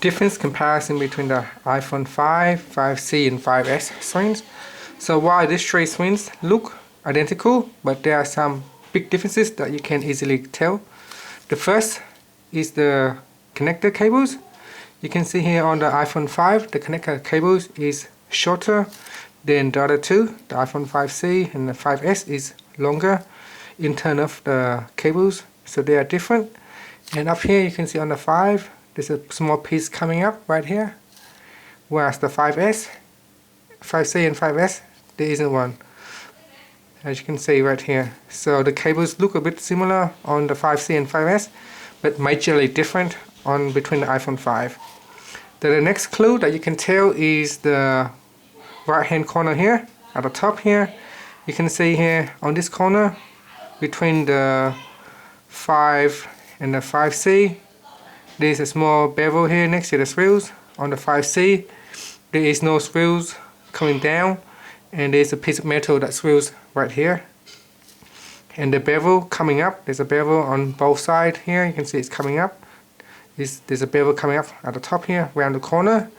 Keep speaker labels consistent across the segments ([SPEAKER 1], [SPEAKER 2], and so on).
[SPEAKER 1] difference comparison between the iPhone 5, 5C and 5S screens. So while these three screens look identical, but there are some big differences that you can easily tell. The first is the connector cables. You can see here on the iPhone 5 the connector cables is shorter than the other two. The iPhone 5C and the 5S is longer in terms of the cables, so they are different. And up here you can see on the 5 there's a small piece coming up right here, whereas the 5S, 5C and 5S there isn't one, as you can see right here. So the cables look a bit similar on the 5C and 5S, but majorly different on between the iPhone 5. The next clue that you can tell is the right hand corner here at the top here. You can see here on this corner between the 5 and the 5C there's a small bevel here next to the screws. On the 5C there is no screws coming down, and there's a piece of metal that screws right here. And the bevel coming up, there's a bevel on both sides here, you can see it's coming up. There's a bevel coming up at the top here around the corner,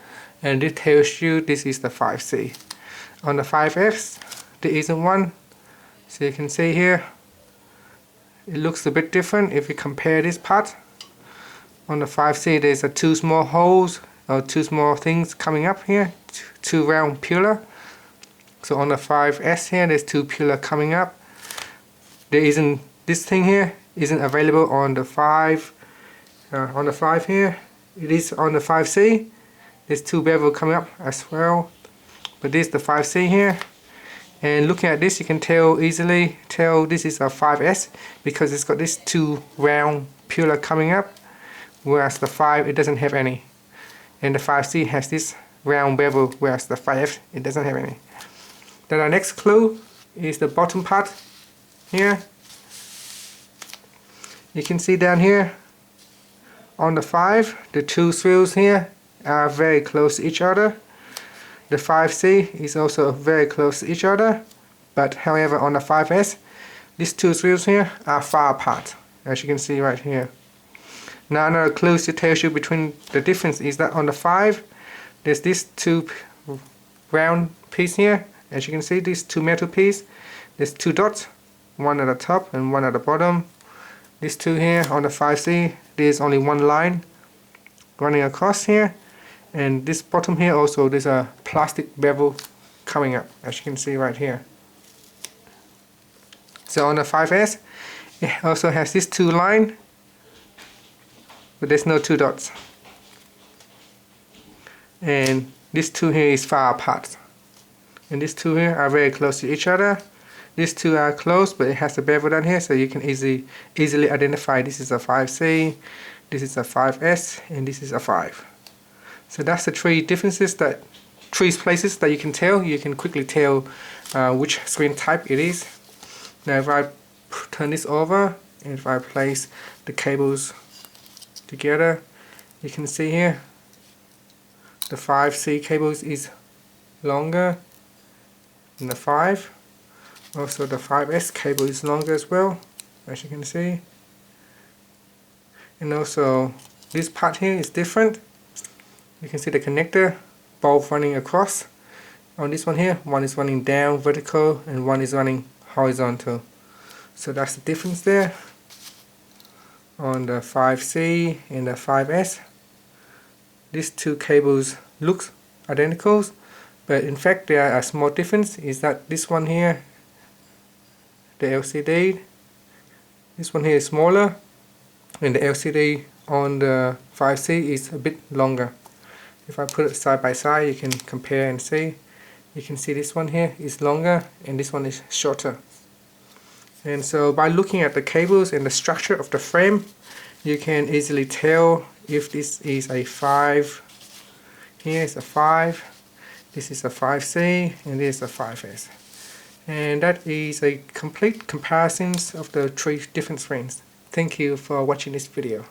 [SPEAKER 1] and it tells you this is the 5C. On the 5S there isn't one, so you can see here it looks a bit different if you compare this part. On the 5C there's two small holes or two small things coming up here, two round pillar. So on the 5S here there's two pillar coming up. There isn't, this thing here isn't available on the 5. On the 5 here it is on the 5C. There's two bevel coming up as well, but this is the 5C here. And looking at this you can easily tell this is a 5S because it's got these two round pillar coming up, whereas the 5 it doesn't have any, and the 5C has this round bevel, whereas the 5F it doesn't have any. Then our next clue is the bottom part here. You can see down here on the 5 the two screws here are very close to each other. The 5C is also very close to each other, but however on the 5S these two screws here are far apart, as you can see right here. Now another clue to tell you between the difference is that on the 5 there's these two round piece here. As you can see, these two metal piece, there's two dots, one at the top and one at the bottom. These two here on the 5C there's only one line running across here, and this bottom here also there's a plastic bevel coming up, as you can see right here. So on the 5S it also has these two lines, but there's no two dots, and these two here is far apart, and these two here are very close to each other. These two are close, but it has a bevel down here, so you can easily identify this is a 5C, this is a 5S, and this is a 5. So that's the three places that you can tell. You can quickly tell which screen type it is. Now if I turn this over and if I place the cables together, you can see here the 5C cables is longer than the 5. Also the 5S cable is longer as well, as you can see. And also this part here is different. You can see the connector both running across. On this one here, one is running down vertical and one is running horizontal. So that's the difference there. On the 5C and the 5S, these two cables look identical, but in fact there are a small difference. Is that this one here, the LCD, this one here is smaller, and the LCD on the 5C is a bit longer. If I put it side by side you can compare and see. You can see this one here is longer and this one is shorter. And so by looking at the cables and the structure of the frame, you can easily tell if this is a 5, here is a 5, this is a 5C, and this is a 5S. And that is a complete comparison of the three different screens. Thank you for watching this video.